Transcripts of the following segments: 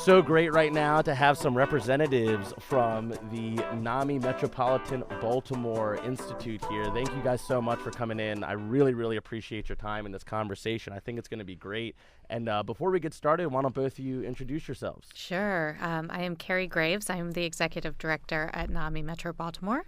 so great right now to have some representatives from the NAMI Metropolitan Baltimore Institute here. Thank you guys so much for coming in. I really, really appreciate your time in this conversation. I think it's going to be great. And before we get started, why don't both of you introduce yourselves? Sure. I am Carrie Graves. I am the Executive Director at NAMI Metro Baltimore.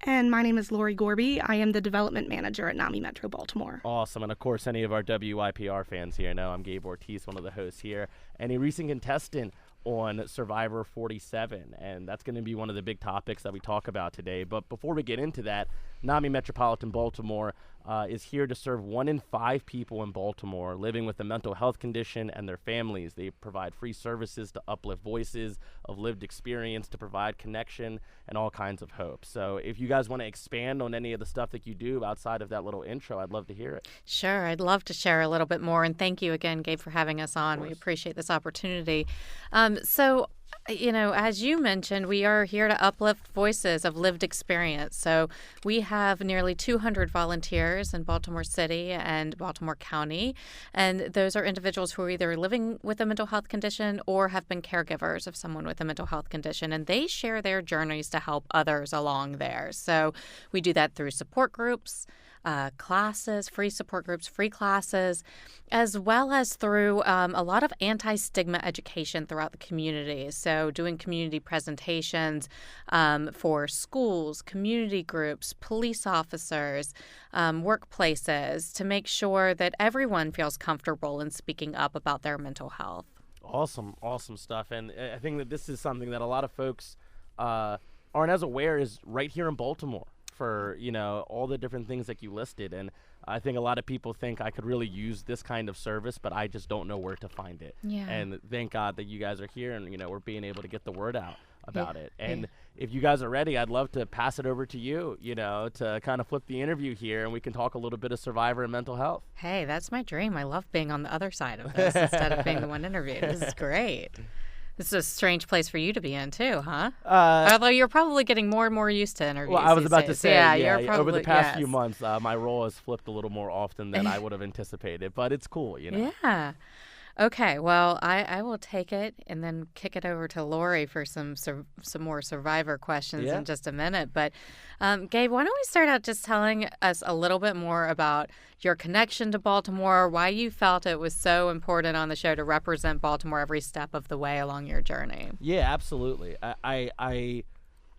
And my name is Lori Gorby. I am the Development Manager at NAMI Metro Baltimore. Awesome. And of course, any of our WYPR fans here know I'm Gabe Ortis, one of the hosts here, and a recent contestant on Survivor 47. And that's going to be one of the big topics that we talk about today. But before we get into that, NAMI Metropolitan Baltimore is here to serve 1 in 5 people in Baltimore living with a mental health condition and their families. They provide free services to uplift voices of lived experience, to provide connection and all kinds of hope. So if you guys want to expand on any of the stuff that you do outside of that little intro, I'd love to hear it. Sure. I'd love to share a little bit more. And thank you again, Gabe, for having us on. We appreciate this opportunity. As you mentioned, we are here to uplift voices of lived experience. So we have nearly 200 volunteers in Baltimore City and Baltimore County. And those are individuals who are either living with a mental health condition or have been caregivers of someone with a mental health condition. And they share their journeys to help others along there. So we do that through support groups, classes, free support groups, free classes, as well as through a lot of anti-stigma education throughout the community. So doing community presentations for schools, community groups, police officers, workplaces, to make sure that everyone feels comfortable in speaking up about their mental health. Awesome stuff. And I think that this is something that a lot of folks aren't as aware is right here in Baltimore. For all the different things that you listed, and I think a lot of people think I could really use this kind of service, but I just don't know where to find it. Yeah. And thank God that you guys are here, and we're being able to get the word out about it. And if you guys are ready, I'd love to pass it over to you, to kind of flip the interview here, and we can talk a little bit of Survivor and mental health. Hey, that's my dream. I love being on the other side of this instead of being the one interviewed. This is great. This is a strange place for you to be in, too, huh? Although you're probably getting more and more used to interviews. Well, I was about to say, you're probably, over the past few months, my role has flipped a little more often than I would have anticipated, but it's cool, Yeah. Okay, well, I will take it and then kick it over to Lori for some more Survivor questions in just a minute. But, Gabe, why don't we start out just telling us a little bit more about your connection to Baltimore, why you felt it was so important on the show to represent Baltimore every step of the way along your journey. Yeah, absolutely. I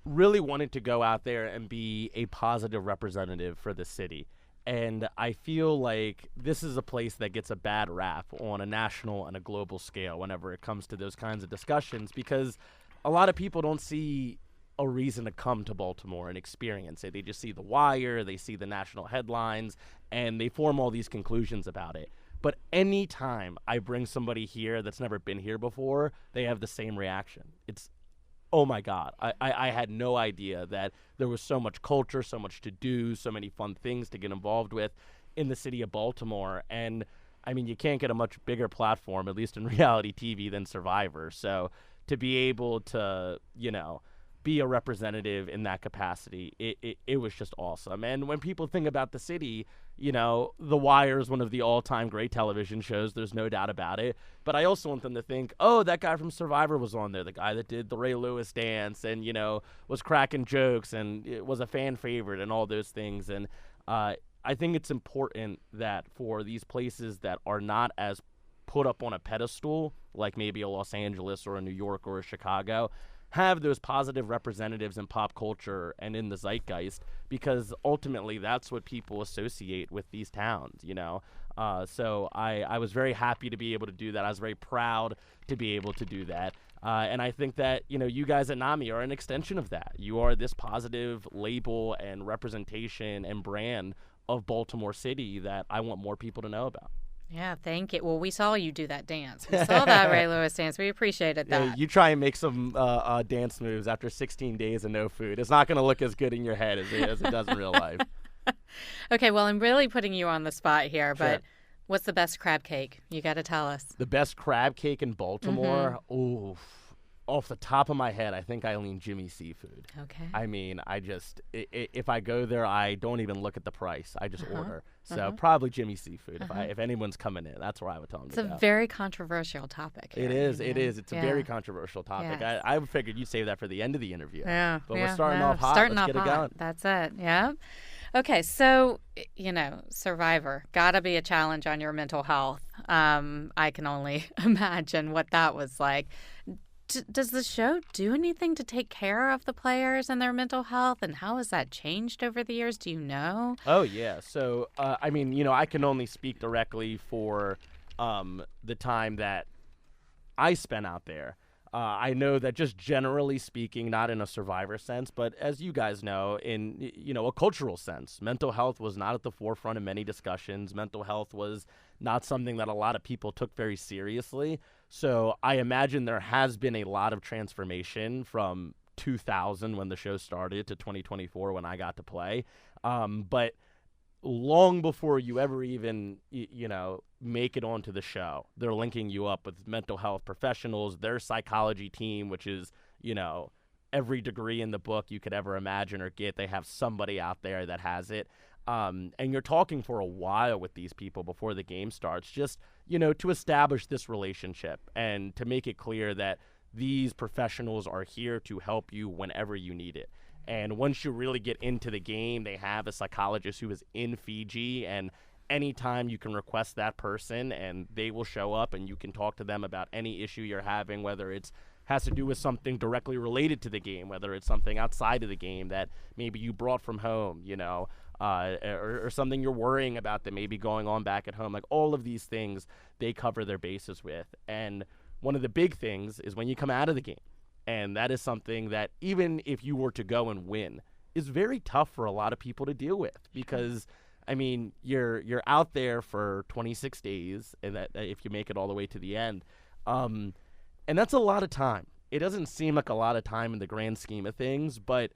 really wanted to go out there and be a positive representative for the city. And I feel like this is a place that gets a bad rap on a national and a global scale whenever it comes to those kinds of discussions, because a lot of people don't see a reason to come to Baltimore and experience it. They just see the wire, they see the national headlines, and they form all these conclusions about it. But anytime I bring somebody here that's never been here before, they have the same reaction. It's, oh my God, I had no idea that there was so much culture, so much to do, so many fun things to get involved with in the city of Baltimore. And I mean, you can't get a much bigger platform, at least in reality TV, than Survivor. So to be able to, be a representative in that capacity, it was just awesome. And when people think about the city, The Wire is one of the all-time great television shows. There's no doubt about it. But I also want them to think, oh, that guy from Survivor was on there, the guy that did the Ray Lewis dance and, was cracking jokes and it was a fan favorite and all those things. And I think it's important that for these places that are not as put up on a pedestal, like maybe a Los Angeles or a New York or a Chicago, have those positive representatives in pop culture and in the zeitgeist, because ultimately that's what people associate with these towns, So I was very happy to be able to do that. I was very proud to be able to do that. And I think that, you guys at NAMI are an extension of that. You are this positive label and representation and brand of Baltimore City that I want more people to know about. Yeah, thank you. Well, we saw you do that dance. We saw that Ray Lewis dance. We appreciated that. Yeah, you try and make some dance moves after 16 days of no food. It's not going to look as good in your head as it does in real life. Okay, well, I'm really putting you on the spot here, but Sure. What's the best crab cake? You got to tell us. The best crab cake in Baltimore? Mm-hmm. Oof. off the top of my head, I think I lean Jimmy Seafood. Okay. I mean, if I go there, I don't even look at the price. I just order. So probably Jimmy Seafood. If anyone's coming in, that's where I would tell them It's to go. a very controversial topic. It is. It's a very controversial topic. Yeah. I figured you'd save that for the end of the interview. Yeah. But we're starting off hot. Starting Let's off get it hot. going. That's it. Yeah. Okay. So, Survivor, gotta be a challenge on your mental health. I can only imagine what that was like. Does the show do anything to take care of the players and their mental health? And how has that changed over the years? Do you know? Oh, yeah. So, I mean, I can only speak directly for the time that I spent out there. I know that just generally speaking, not in a Survivor sense, but as you guys know, in a cultural sense, mental health was not at the forefront of many discussions. Mental health was not something that a lot of people took very seriously. So I imagine there has been a lot of transformation from 2000 when the show started to 2024 when I got to play. But long before you ever even, make it onto the show, they're linking you up with mental health professionals, their psychology team, which is, every degree in the book you could ever imagine or get. They have somebody out there that has it. And you're talking for a while with these people before the game starts, just, to establish this relationship and to make it clear that these professionals are here to help you whenever you need it. And once you really get into the game, they have a psychologist who is in Fiji, and anytime you can request that person and they will show up and you can talk to them about any issue you're having, whether it's has to do with something directly related to the game, whether it's something outside of the game that maybe you brought from home, or something you're worrying about that may be going on back at home. Like all of these things, they cover their bases with. And one of the big things is when you come out of the game. And that is something that even if you were to go and win is very tough for a lot of people to deal with because, I mean, you're out there for 26 days and that if you make it all the way to the end. And that's a lot of time. It doesn't seem like a lot of time in the grand scheme of things, but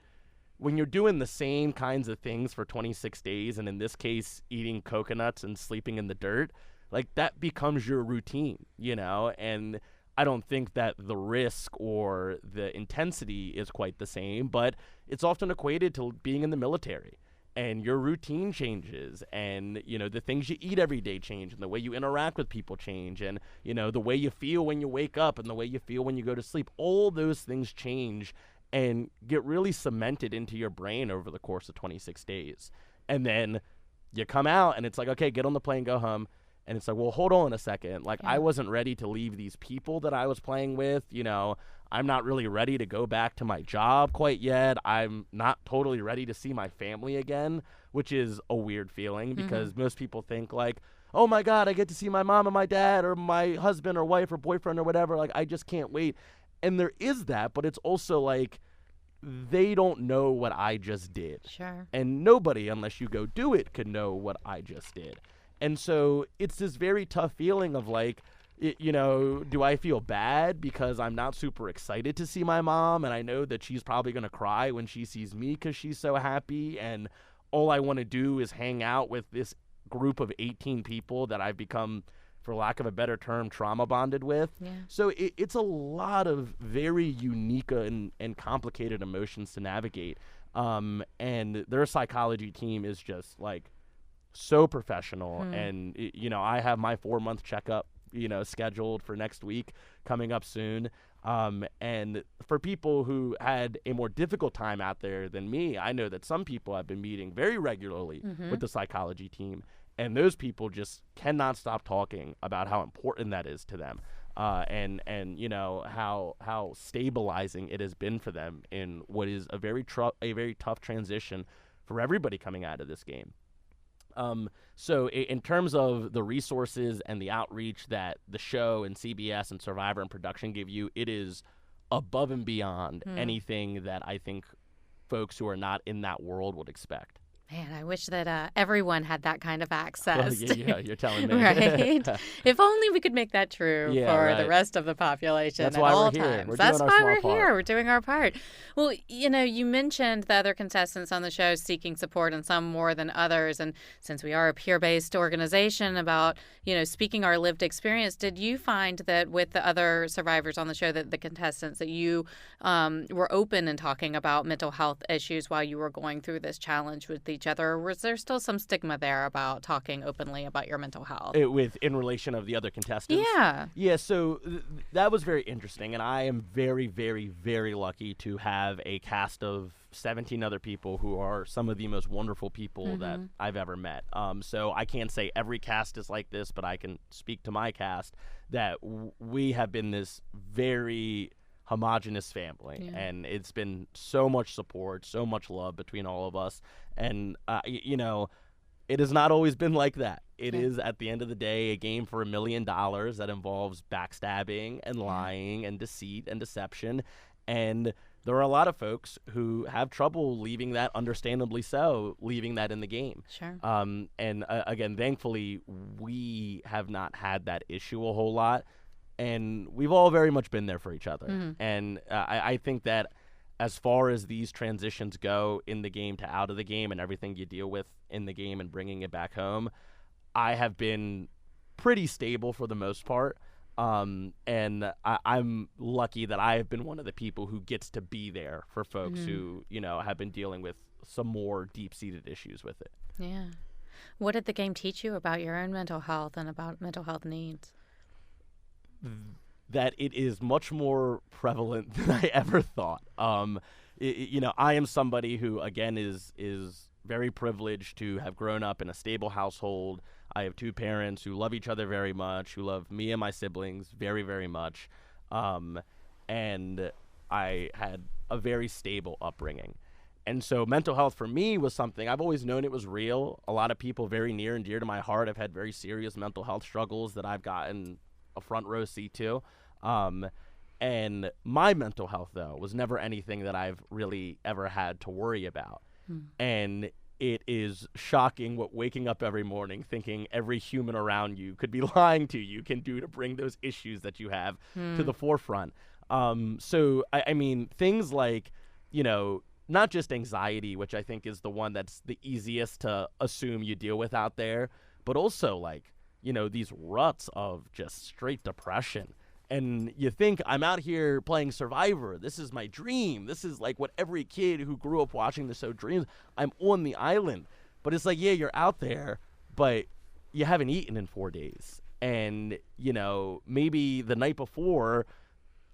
when you're doing the same kinds of things for 26 days, and in this case, eating coconuts and sleeping in the dirt, like that becomes your routine, and I don't think that the risk or the intensity is quite the same, but it's often equated to being in the military. And your routine changes, and, the things you eat every day change, and the way you interact with people change, and, the way you feel when you wake up and the way you feel when you go to sleep. All those things change and get really cemented into your brain over the course of 26 days. And then you come out, and it's like, okay, get on the plane, go home. And it's like, well, hold on a second. Like, I wasn't ready to leave these people that I was playing with. I'm not really ready to go back to my job quite yet. I'm not totally ready to see my family again, which is a weird feeling because most people think like, oh my God, I get to see my mom and my dad or my husband or wife or boyfriend or whatever. Like, I just can't wait. And there is that, but it's also like, they don't know what I just did. Sure. And nobody, unless you go do it, could know what I just did. And so it's this very tough feeling of like, do I feel bad because I'm not super excited to see my mom and I know that she's probably going to cry when she sees me because she's so happy and all I want to do is hang out with this group of 18 people that I've become, for lack of a better term, trauma bonded with. Yeah. So it's a lot of very unique and complicated emotions to navigate. And their psychology team is just like so professional. And, I have my 4-month checkup, scheduled for next week coming up soon. And for people who had a more difficult time out there than me, I know that some people have been meeting very regularly with the psychology team. And those people just cannot stop talking about how important that is to them, and how stabilizing it has been for them in what is a very tough transition for everybody coming out of this game. So in terms of the resources and the outreach that the show and CBS and Survivor and production give you, it is above and beyond anything that I think folks who are not in that world would expect. Man, I wish that everyone had that kind of access. Yeah, you're telling me. Right? If only we could make that true for the rest of the population That's at why all we're here. times. We're That's doing our why we're small here. part. We're doing our part. Well, you mentioned the other contestants on the show seeking support, and some more than others. And since we are a peer-based organization about, speaking our lived experience, did you find that with the other survivors on the show, that the contestants, that you were open in talking about mental health issues while you were going through this challenge with each other? Or was there still some stigma there about talking openly about your mental health? In relation of the other contestants? Yeah, so that was very interesting, and I am very, very, very lucky to have a cast of 17 other people who are some of the most wonderful people that I've ever met. So I can't say every cast is like this, but I can speak to my cast that we have been this very homogenous family, and it's been so much support, so much love between all of us, and it has not always been like that. It is, at the end of the day, a game for $1 million that involves backstabbing and lying and deceit and deception, and there are a lot of folks who have trouble leaving that, understandably so, leaving that in the game. Sure. And again, thankfully, we have not had that issue a whole lot, and we've all very much been there for each other. And I think that as far as these transitions go in the game to out of the game and everything you deal with in the game and bringing it back home, I have been pretty stable for the most part. And I'm lucky that I have been one of the people who gets to be there for folks who, have been dealing with some more deep-seated issues with it. Yeah. What did the game teach you about your own mental health and about mental health needs? That it is much more prevalent than I ever thought. I am somebody who, again, is very privileged to have grown up in a stable household. I have two parents who love each other very much, who love me and my siblings very, very much. And I had a very stable upbringing. And so mental health for me was something I've always known it was real. A lot of people very near and dear to my heart have had very serious mental health struggles that I've gotten a front row seat to. And my mental health, though, was never anything that I've really ever had to worry about. And it is shocking what waking up every morning thinking every human around you could be lying to you can do to bring those issues that you have to the forefront. So, I mean, things like, not just anxiety, which I think is the one that's the easiest to assume you deal with out there, but also like, these ruts of just straight depression. And you think, I'm out here playing Survivor. This is my dream. This is like what every kid who grew up watching the show dreams. I'm on the island. But it's like, yeah, you're out there, but you haven't eaten in 4 days. And, maybe the night before,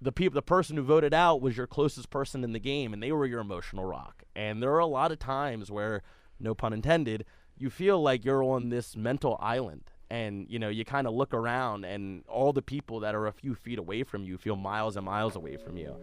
the person who voted out was your closest person in the game, and they were your emotional rock. And there are a lot of times where, no pun intended, you feel like you're on this mental island. And, you kind of look around and all the people that are a few feet away from you feel miles and miles away from you.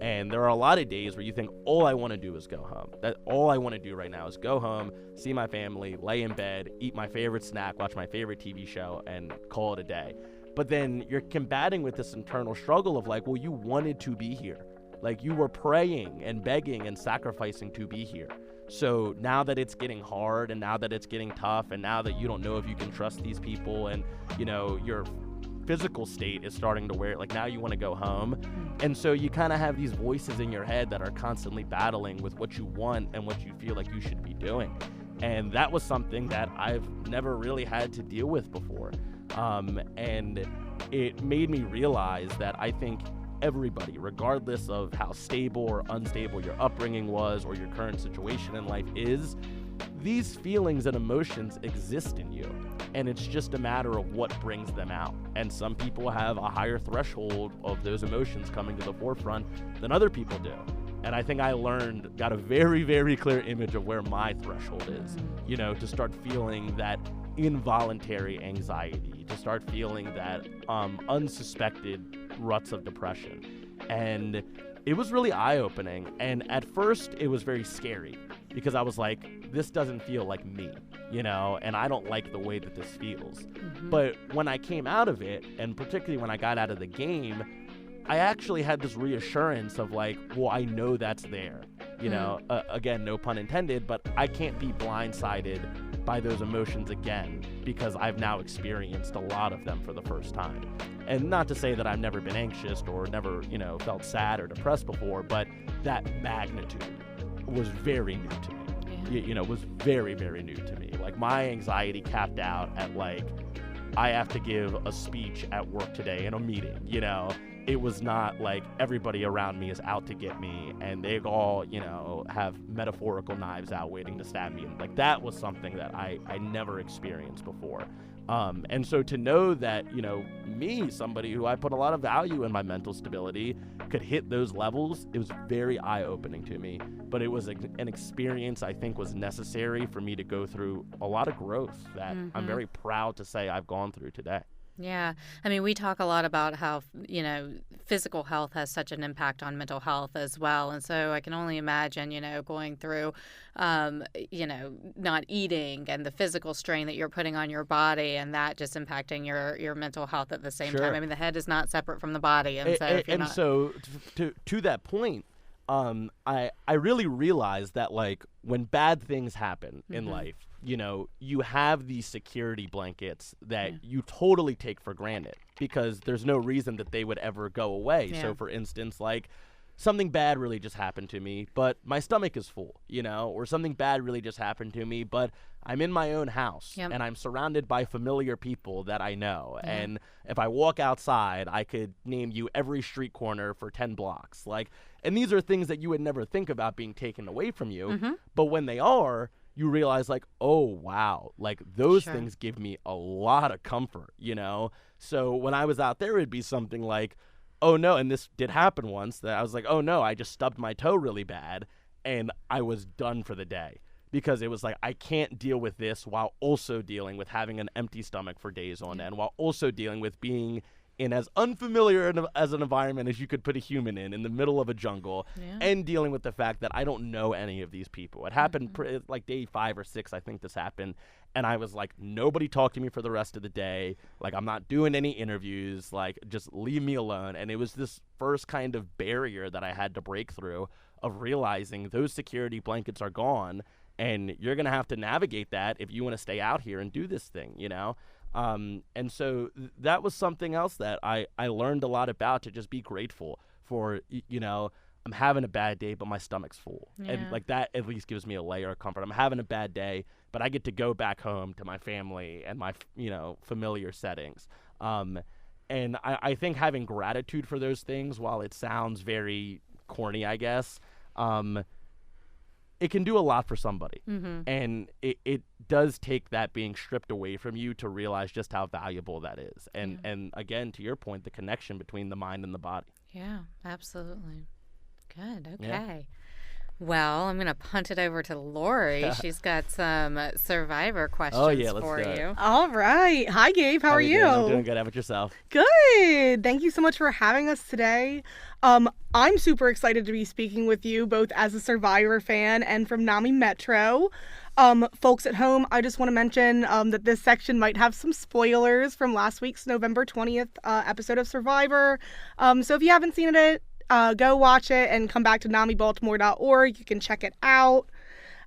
And there are a lot of days where you think, all I want to do is go home. All I want to do right now is go home, see my family, lay in bed, eat my favorite snack, watch my favorite TV show, and call it a day. But then you're combating with this internal struggle of like, well, you wanted to be here. Like, you were praying and begging and sacrificing to be here. So now that it's getting hard and now that it's getting tough and now that you don't know if you can trust these people and, your physical state is starting to wear, like, now you want to go home. And so you kind of have these voices in your head that are constantly battling with what you want and what you feel like you should be doing. And that was something that I've never really had to deal with before. And it made me realize that I think everybody, regardless of how stable or unstable your upbringing was or your current situation in life is, these feelings and emotions exist in you. And it's just a matter of what brings them out. And some people have a higher threshold of those emotions coming to the forefront than other people do. And I think I got a very, very clear image of where my threshold is, to start feeling that involuntary anxiety, to start feeling that unsuspected ruts of depression. And it was really eye-opening. And at first, it was very scary because I was like, this doesn't feel like me, and I don't like the way that this feels. But when I came out of it, and particularly when I got out of the game, I actually had this reassurance of like, well, I know that's there. you know, again, no pun intended, but I can't be blindsided by those emotions again because I've now experienced a lot of them for the first time. And not to say that I've never been anxious or never, you know, felt sad or depressed before, but that magnitude was very new to me. You know, was very, very new to me. Like, my anxiety capped out at, like, I have to give a speech at work today in a meeting, you know. It was not like everybody around me is out to get me and they all, you know, have metaphorical knives out waiting to stab me. And, like, that was something that I never experienced before. And so to know that, you know, me, somebody who I put a lot of value in my mental stability, could hit those levels, it was very eye-opening to me. But it was an experience I think was necessary for me to go through a lot of growth that I'm very proud to say I've gone through today. Yeah. I mean, we talk a lot about how, you know, physical health has such an impact on mental health as well. And so I can only imagine, you know, going through, you know, not eating and the physical strain that you're putting on your body and that just impacting your mental health at the same time. I mean, the head is not separate from the body. And so if you're not... so to that point, I really realized that, like, when bad things happen in life, you know, you have these security blankets that you totally take for granted because there's no reason that they would ever go away. So, for instance, like, something bad really just happened to me, but my stomach is full, you know, or something bad really just happened to me, but I'm in my own house and I'm surrounded by familiar people that I know. And if I walk outside, I could name you every street corner for 10 blocks. Like, and these are things that you would never think about being taken away from you. But when they are, you realize, like, oh, wow, like, those things give me a lot of comfort, you know? So when I was out there, it'd be something like, oh, no, and this did happen once, that I was like, oh, no, I just stubbed my toe really bad, and I was done for the day. Because it was like, I can't deal with this while also dealing with having an empty stomach for days on end, while also dealing with being in as unfamiliar as an environment as you could put a human in the middle of a jungle, and dealing with the fact that I don't know any of these people. It happened like day 5 or 6, I think this happened, and I was like, nobody talk to me for the rest of the day. Like, I'm not doing any interviews. Like, just leave me alone. And it was this first kind of barrier that I had to break through of realizing those security blankets are gone, and you're going to have to navigate that if you want to stay out here and do this thing, you know? And so that was something else that I learned a lot about, to just be grateful for, you know, I'm having a bad day, but my stomach's full. And, like, that at least gives me a layer of comfort. I'm having a bad day, but I get to go back home to my family and my, you know, familiar settings. And I think having gratitude for those things, while it sounds very corny, I guess, it can do a lot for somebody. And it does take that being stripped away from you to realize just how valuable that is. And again, to your point, the connection between the mind and the body. Yeah, absolutely. Good. Okay. Yeah. Well, I'm going to punt it over to Lori. She's got some Survivor questions for you. All right. Hi, Gabe. How are you? I'm doing good. How about yourself? Good. Thank you so much for having us today. I'm super excited to be speaking with you, both as a Survivor fan and from NAMI Metro. Folks at home, I just want to mention that this section might have some spoilers from last week's November 20th episode of Survivor. So if you haven't seen it, go watch it and come back to NAMIBaltimore.org. You can check it out.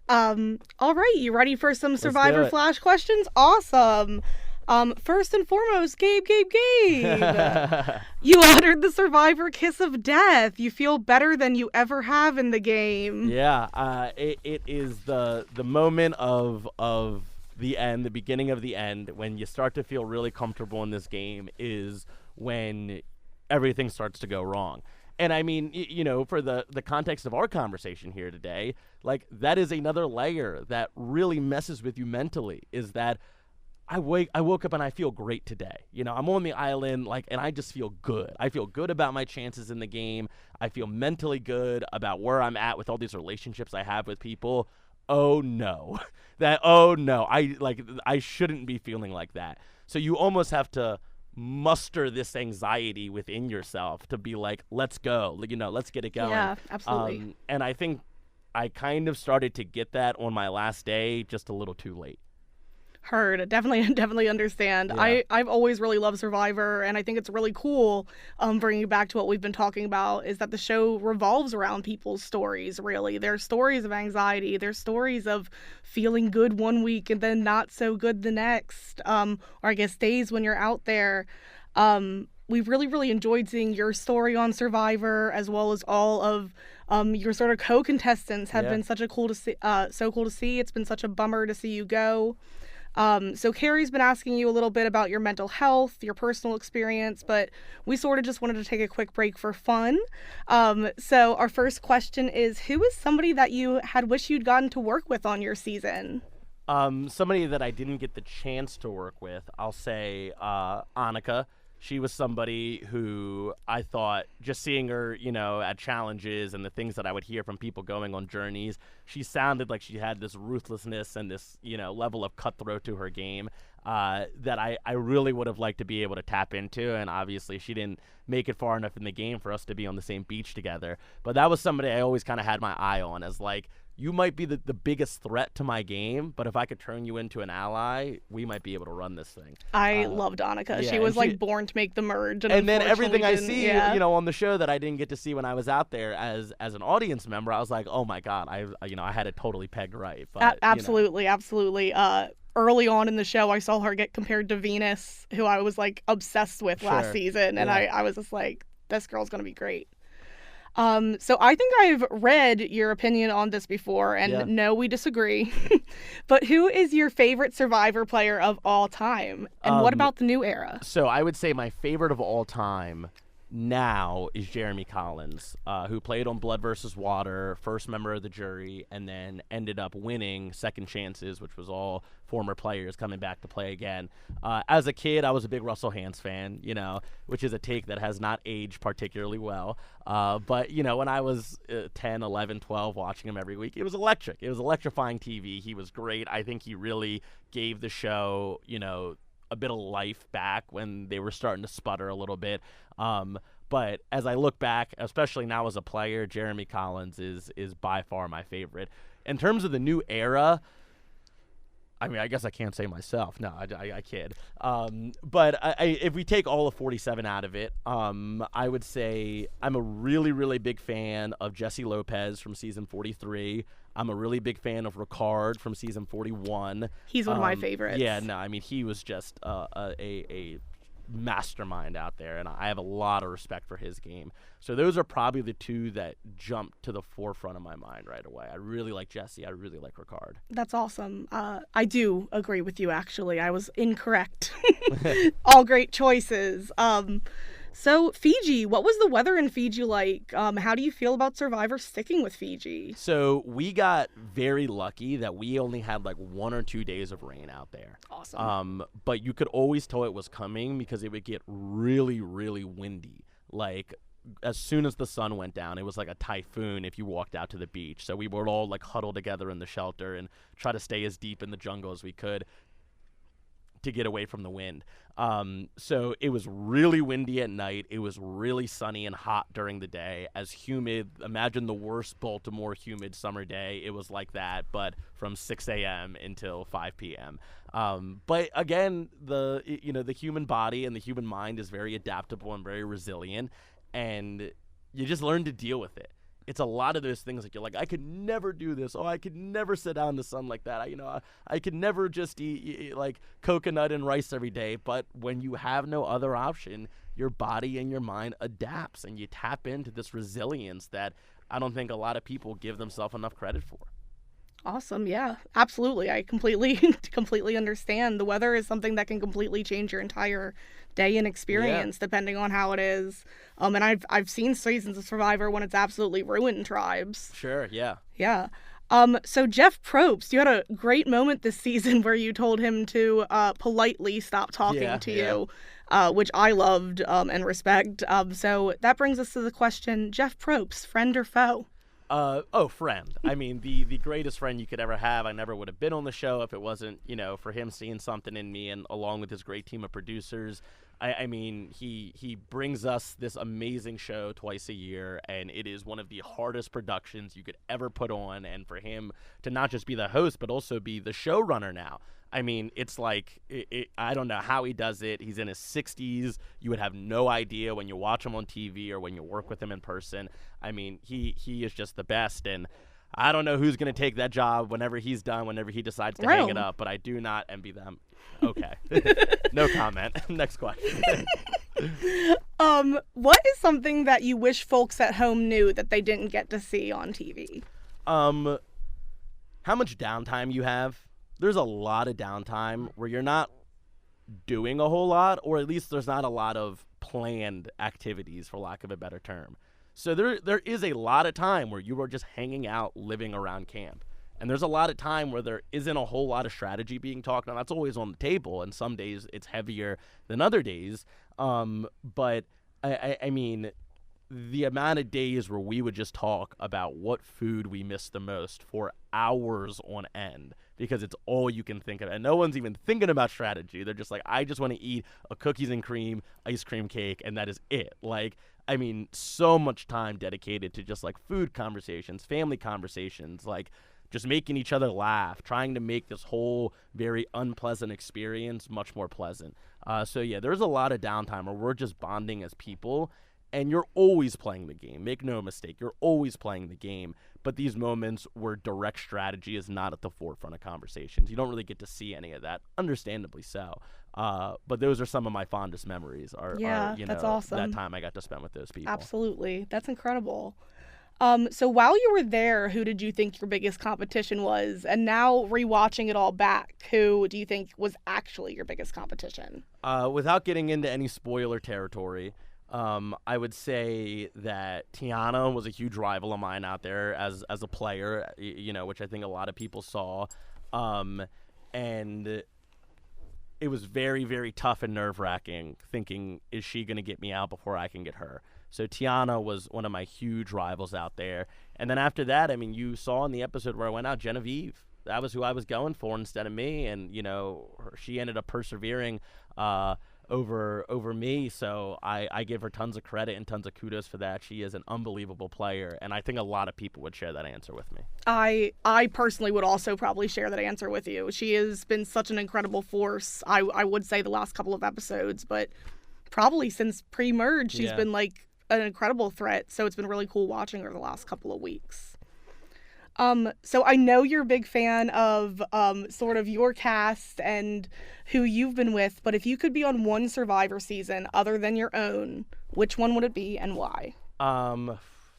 All right, you ready for some Survivor Flash questions? Awesome. First and foremost, Gabe. You uttered the Survivor kiss of death. You feel better than you ever have in the game. Yeah, it is the moment of the end, the beginning of the end, when you start to feel really comfortable in this game, is when everything starts to go wrong. And I mean, you know, for the context of our conversation here today, like, that is another layer that really messes with you mentally, is that I woke up and I feel great today. You know, I'm on the island, like, and I just feel good. I feel good about my chances in the game. I feel mentally good about where I'm at with all these relationships I have with people. Oh no. I shouldn't be feeling like that. So you almost have to muster this anxiety within yourself to be like, let's go, you know, let's get it going. Yeah, absolutely. And I think I kind of started to get that on my last day, just a little too late. Heard. Definitely understand. Yeah. I've always really loved Survivor, and I think it's really cool, bringing it back to what we've been talking about, is that the show revolves around people's stories, really. Their stories of anxiety, their stories of feeling good one week and then not so good the next, or I guess days when you're out there. We've really enjoyed seeing your story on Survivor, as well as all of your sort of co-contestants have been such a cool to see. So cool to see. It's been such a bummer to see you go. So Carrie's been asking you a little bit about your mental health, your personal experience, but we sort of just wanted to take a quick break for fun. So our first question is, who is somebody that you had wished you'd gotten to work with on your season? Somebody that I didn't get the chance to work with, I'll say Annika. She was somebody who I thought, just seeing her, at challenges and the things that I would hear from people going on journeys, she sounded like she had this ruthlessness and this, level of cutthroat to her game that I really would have liked to be able to tap into. And obviously she didn't make it far enough in the game for us to be on the same beach together. But that was somebody I always kind of had my eye on as like, you might be the biggest threat to my game, but if I could turn you into an ally, we might be able to run this thing. I loved Annika. Yeah, she was born to make the merge. And then everything I see, yeah. on the show that I didn't get to see when I was out there as an audience member, I was like, oh my God, I had it totally pegged right. But, absolutely. Early on in the show, I saw her get compared to Venus, who I was obsessed with last season, and I was just like, this girl's gonna be great. So I think I've read your opinion on this before, and no, we disagree. But who is your favorite Survivor player of all time? And what about the new era? So I would say my favorite of all time now is Jeremy Collins, who played on Blood versus Water, first member of the jury, and then ended up winning Second Chances, which was all former players coming back to play again. As a kid, I was a big Russell Hantz fan, which is a take that has not aged particularly well. But, when I was 10, 11, 12, watching him every week, it was electric. It was electrifying TV. He was great. I think he really gave the show, a bit of life back when they were starting to sputter a little bit. But as I look back, especially now as a player, Jeremy Collins is by far my favorite. In terms of the new era, I mean, I guess I can't say myself. No, I kid. But if we take all of 47 out of it, I would say I'm a really big fan of Jesse Lopez from season 43. I'm a really big fan of Ricard from season 41. He's one of my favorites. Yeah, no, I mean, he was just a mastermind out there, and I have a lot of respect for his game. So those are probably the two that jump to the forefront of my mind right away. I really like Jesse. I really like Ricard. That's awesome. I do agree with you, actually. I was incorrect. All great choices. So Fiji, what was the weather in Fiji like? How do you feel about Survivor sticking with Fiji? So we got very lucky that we only had 1 or 2 days of rain out there. Awesome. But you could always tell it was coming because it would get really windy. As soon as the sun went down, it was like a typhoon if you walked out to the beach. So we would all huddle together in the shelter and try to stay as deep in the jungle as we could to get away from the wind. So it was really windy at night. It was really sunny and hot during the day. As humid, imagine the worst Baltimore humid summer day. It was like that, but from 6 a.m. until 5 p.m. But again, the human body and the human mind is very adaptable and very resilient, and you just learn to deal with it. It's a lot of those things you're like, I could never do this. Oh, I could never sit out in the sun like that. I could never just eat coconut and rice every day. But when you have no other option, your body and your mind adapts, and you tap into this resilience that I don't think a lot of people give themselves enough credit for. Awesome. Yeah, absolutely. I completely understand. The weather is something that can completely change your entire day and experience depending on how it is. And I've seen seasons of Survivor when it's absolutely ruined tribes. Sure. Yeah. Yeah. So Jeff Probst, you had a great moment this season where you told him to politely stop talking to you, which I loved and respect. So that brings us to the question, Jeff Probst, friend or foe? Friend. I mean, the greatest friend you could ever have. I never would have been on the show if it wasn't, for him seeing something in me, and along with his great team of producers. I mean, he brings us this amazing show twice a year, and it is one of the hardest productions you could ever put on. And for him to not just be the host, but also be the showrunner now. I mean, it's like, I don't know how he does it. He's in his 60s. You would have no idea when you watch him on TV or when you work with him in person. I mean, he is just the best, and I don't know who's going to take that job whenever he's done, whenever he decides to hang it up, but I do not envy them. Okay. No comment. Next question. What is something that you wish folks at home knew that they didn't get to see on TV? How much downtime you have. There's a lot of downtime where you're not doing a whole lot, or at least there's not a lot of planned activities, for lack of a better term. So there is a lot of time where you are just hanging out, living around camp. And there's a lot of time where there isn't a whole lot of strategy being talked on. That's always on the table, and some days it's heavier than other days. But, I mean, the amount of days where we would just talk about what food we miss the most for hours on end, because it's all you can think of. And no one's even thinking about strategy. They're just like, I just want to eat a cookies and cream ice cream cake, and that is it. Like, I mean, so much time dedicated to just, like, food conversations, family conversations, like, just making each other laugh, trying to make this whole very unpleasant experience much more pleasant. So, yeah, there's a lot of downtime where we're just bonding as people, and you're always playing the game. Make no mistake, you're always playing the game. But these moments where direct strategy is not at the forefront of conversations, you don't really get to see any of that, understandably so. But those are some of my fondest memories. That's awesome. That time I got to spend with those people. Absolutely. That's incredible. So while you were there, who did you think your biggest competition was? And now rewatching it all back, who do you think was actually your biggest competition? Without getting into any spoiler territory, I would say that Tiana was a huge rival of mine out there as a player, which I think a lot of people saw. And it was very, very tough and nerve-wracking thinking, is she going to get me out before I can get her? So Tiana was one of my huge rivals out there. And then after that, I mean, you saw in the episode where I went out, Genevieve. That was who I was going for instead of me. And, she ended up persevering over me. So I give her tons of credit and tons of kudos for that. She is an unbelievable player. And I think a lot of people would share that answer with me. I personally would also probably share that answer with you. She has been such an incredible force. I would say the last couple of episodes, but probably since pre-merge, she's been like an incredible threat. So it's been really cool watching her the last couple of weeks. So I know you're a big fan of sort of your cast and who you've been with, but if you could be on one Survivor season other than your own, which one would it be and why?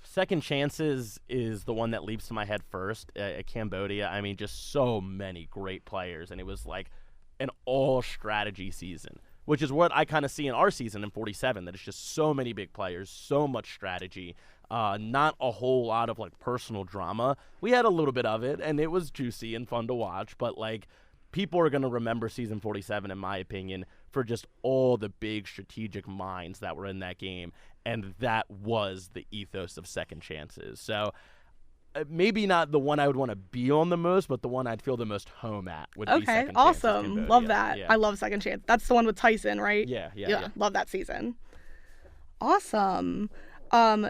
Second Chances is the one that leaps to my head first. Cambodia, I mean, just so many great players, and it was like an all-strategy season, which is what I kind of see in our season in 47, that it's just so many big players, so much strategy, not a whole lot of, like, personal drama. We had a little bit of it, and it was juicy and fun to watch, but, like, people are going to remember season 47, in my opinion, for just all the big strategic minds that were in that game, and that was the ethos of Second Chances. So maybe not the one I would want to be on the most, but the one I'd feel the most home at would be Second Chances. Awesome. Cambodia. Love that. Yeah. I love Second Chance. That's the one with Tyson, right? Yeah. Love that season. Awesome.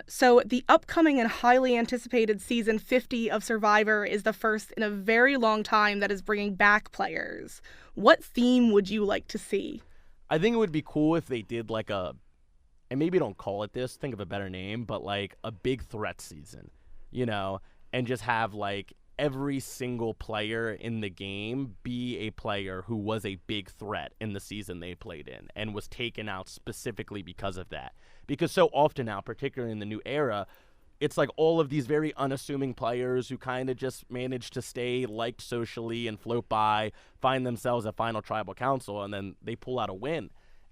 So the upcoming and highly anticipated season 50 of Survivor is the first in a very long time that is bringing back players. What theme would you like to see? I think it would be cool if they did like and maybe don't call it this, think of a better name, but like a big threat season, and just have like every single player in the game be a player who was a big threat in the season they played in and was taken out specifically because of that. Because so often now, particularly in the new era, it's like all of these very unassuming players who kind of just manage to stay liked socially and float by, find themselves at Final Tribal Council, and then they pull out a win.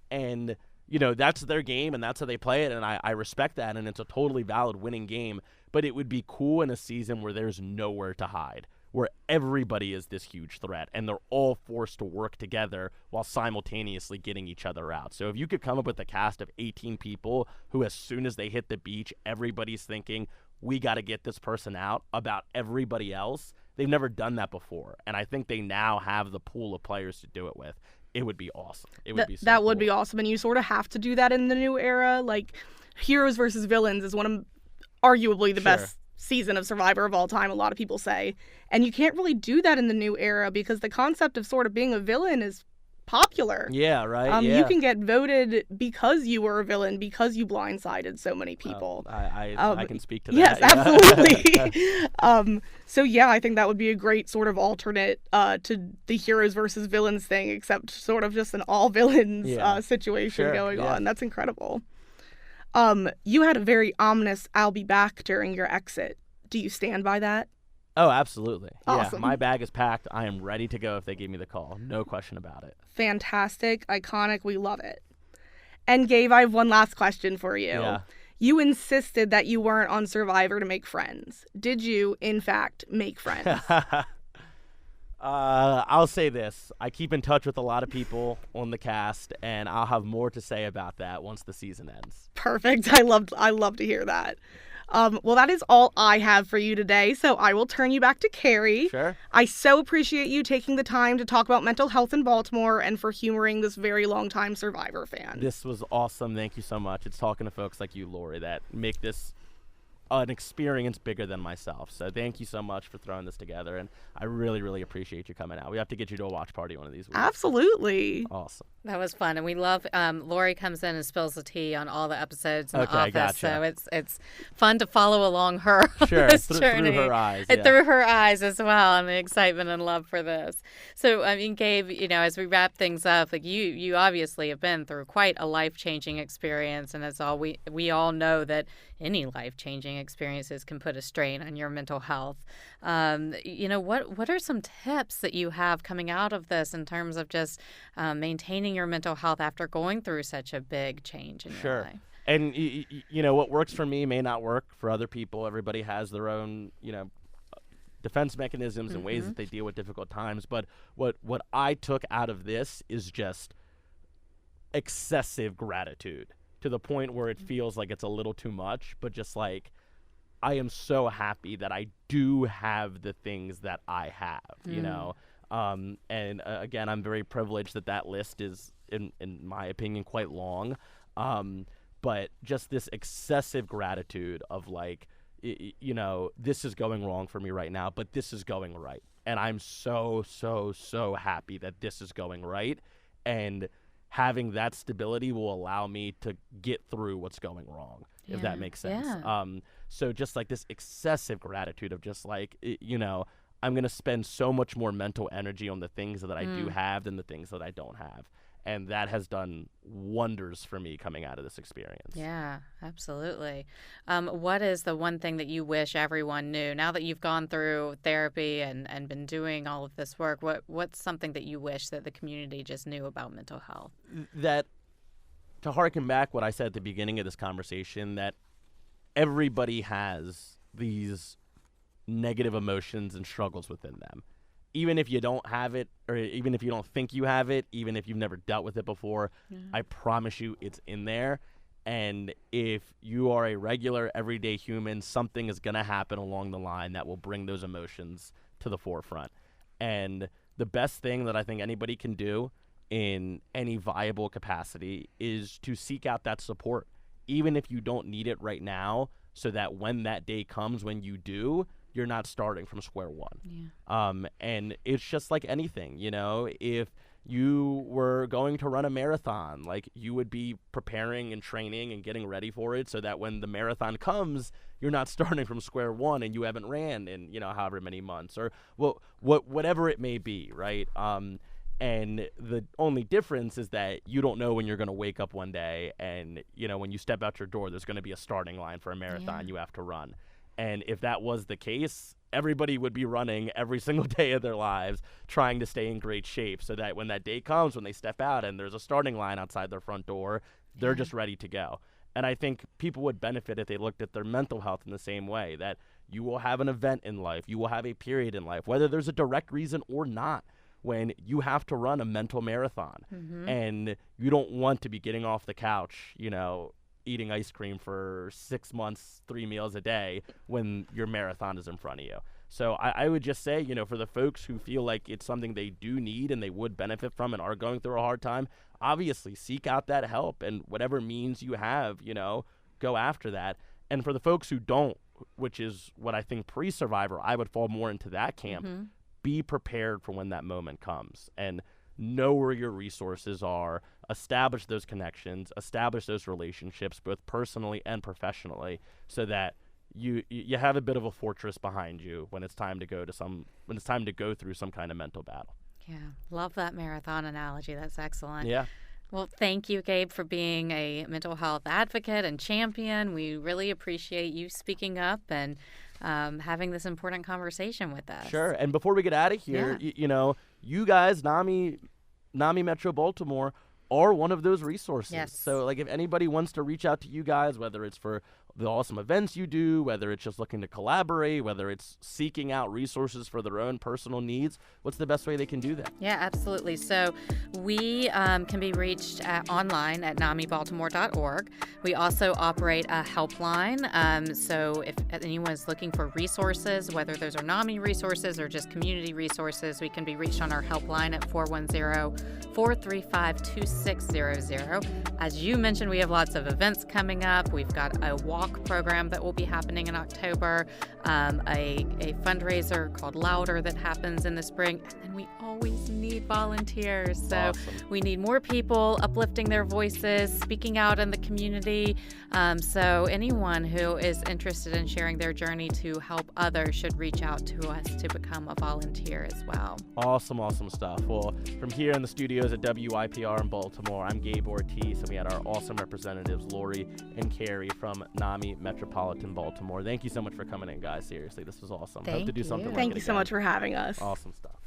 And, that's their game, and that's how they play it, and I respect that, and it's a totally valid winning game. But it would be cool in a season where there's nowhere to hide, where everybody is this huge threat, and they're all forced to work together while simultaneously getting each other out. So if you could come up with a cast of 18 people who, as soon as they hit the beach, everybody's thinking, we got to get this person out about everybody else. They've never done that before, and I think they now have the pool of players to do it with. it would be awesome. It would be so that cool. would be awesome, and you sort of have to do that in the new era. Like, Heroes versus Villains is one of arguably the best season of Survivor of all time, a lot of people say. And you can't really do that in the new era because the concept of sort of being a villain is popular. Yeah, right. Yeah. You can get voted because you were a villain, because you blindsided so many people. I can speak to that. Yes, yeah. absolutely. So yeah, I think that would be a great sort of alternate to the heroes versus villains thing, except sort of just an all villains situation going on. That's incredible. You had a very ominous "I'll be back" during your exit. Do you stand by that? Oh, absolutely. Awesome. Yeah, my bag is packed. I am ready to go if they give me the call. No question about it. Fantastic, iconic, we love it. And Gabe, I have one last question for you. Yeah. You insisted that you weren't on Survivor to make friends. Did you, in fact, make friends? I'll say this. I keep in touch with a lot of people on the cast, and I'll have more to say about that once the season ends. Perfect. I love to hear that. Well, that is all I have for you today, so I will turn you back to Carrie. Sure. I so appreciate you taking the time to talk about mental health in Baltimore and for humoring this very long-time Survivor fan. This was awesome. Thank you so much. It's talking to folks like you, Lori, that make this an experience bigger than myself. So thank you so much for throwing this together, and I really, really appreciate you coming out. We have to get you to a watch party one of these weeks. Absolutely. Awesome. That was fun, and we love. Lori comes in and spills the tea on all the episodes in the office, gotcha. so it's fun to follow along her Sure, this through journey. her eyes, And through her eyes as well, and the excitement and love for this. So, I mean, Gabe, as we wrap things up, like you obviously have been through quite a life-changing experience, and it's all we all know that any life-changing experiences can put a strain on your mental health. What are some tips that you have coming out of this in terms of just maintaining your mental health after going through such a big change in your life? And what works for me may not work for other people. Everybody has their own defense mechanisms and ways that they deal with difficult times. But what I took out of this is just excessive gratitude, to the point where it feels like it's a little too much, but just like, I am so happy that I do have the things that I have, and again, I'm very privileged that list is, in my opinion, quite long, but just this excessive gratitude of like, this is going wrong for me right now, but this is going right, and I'm so happy that this is going right, and having that stability will allow me to get through what's going wrong, if that makes sense. So just like this excessive gratitude of just like, I'm going to spend so much more mental energy on the things that I do have than the things that I don't have. And that has done wonders for me coming out of this experience. Yeah, absolutely. What is the one thing that you wish everyone knew now that you've gone through therapy and been doing all of this work? What's something that you wish that the community just knew about mental health? That, to harken back what I said at the beginning of this conversation, that everybody has these negative emotions and struggles within them. Even if you don't have it, or even if you don't think you have it, even if you've never dealt with it before, I promise you it's in there. And if you are a regular, everyday human, something is going to happen along the line that will bring those emotions to the forefront. And the best thing that I think anybody can do in any viable capacity is to seek out that support, even if you don't need it right now, so that when that day comes, when you do, you're not starting from square one. And it's just like anything, if you were going to run a marathon, like, you would be preparing and training and getting ready for it so that when the marathon comes, you're not starting from square one and you haven't ran in, however many months, or whatever it may be, right? And the only difference is that you don't know when you're going to wake up one day and, when you step out your door, there's going to be a starting line for a marathon you have to run. And if that was the case, everybody would be running every single day of their lives trying to stay in great shape so that when that day comes, when they step out and there's a starting line outside their front door, they're just ready to go. And I think people would benefit if they looked at their mental health in the same way, that you will have an event in life, you will have a period in life, whether there's a direct reason or not, when you have to run a mental marathon. And you don't want to be getting off the couch, eating ice cream for 6 months, 3 meals a day when your marathon is in front of you. So I would just say, for the folks who feel like it's something they do need and they would benefit from and are going through a hard time, obviously seek out that help, and whatever means you have, go after that. And for the folks who don't, which is what I think pre-Survivor, I would fall more into that camp, be prepared for when that moment comes and know where your resources are, establish those connections, establish those relationships, both personally and professionally, so that you have a bit of a fortress behind you when it's time to go through some kind of mental battle. Yeah, love that marathon analogy. That's excellent. Yeah. Well, thank you, Gabe, for being a mental health advocate and champion. We really appreciate you speaking up and having this important conversation with us. Sure. And before we get out of here, you guys, NAMI Metro Baltimore, are one of those resources. Yes. So, if anybody wants to reach out to you guys, whether it's for the awesome events you do, whether it's just looking to collaborate, whether it's seeking out resources for their own personal needs, what's the best way they can do that? Yeah, absolutely. So we can be reached online at namibaltimore.org. We also operate a helpline. So if anyone's looking for resources, whether those are NAMI resources or just community resources, we can be reached on our helpline at 410-435-2600. As you mentioned, we have lots of events coming up. We've got a walk program that will be happening in October, a fundraiser called Louder that happens in the spring, and then we always need volunteers. So Awesome. We need more people uplifting their voices, speaking out in the community. So anyone who is interested in sharing their journey to help others should reach out to us to become a volunteer as well. Awesome stuff. Well, from here in the studios at WIPR in Baltimore, I'm Gabe Ortis, and we had our awesome representatives, Lori and Carrie from NAMI Metropolitan Baltimore. Thank you so much for coming in, guys. Seriously, this was awesome. Hope to do something like it Thank you so again. much for having us. Awesome stuff.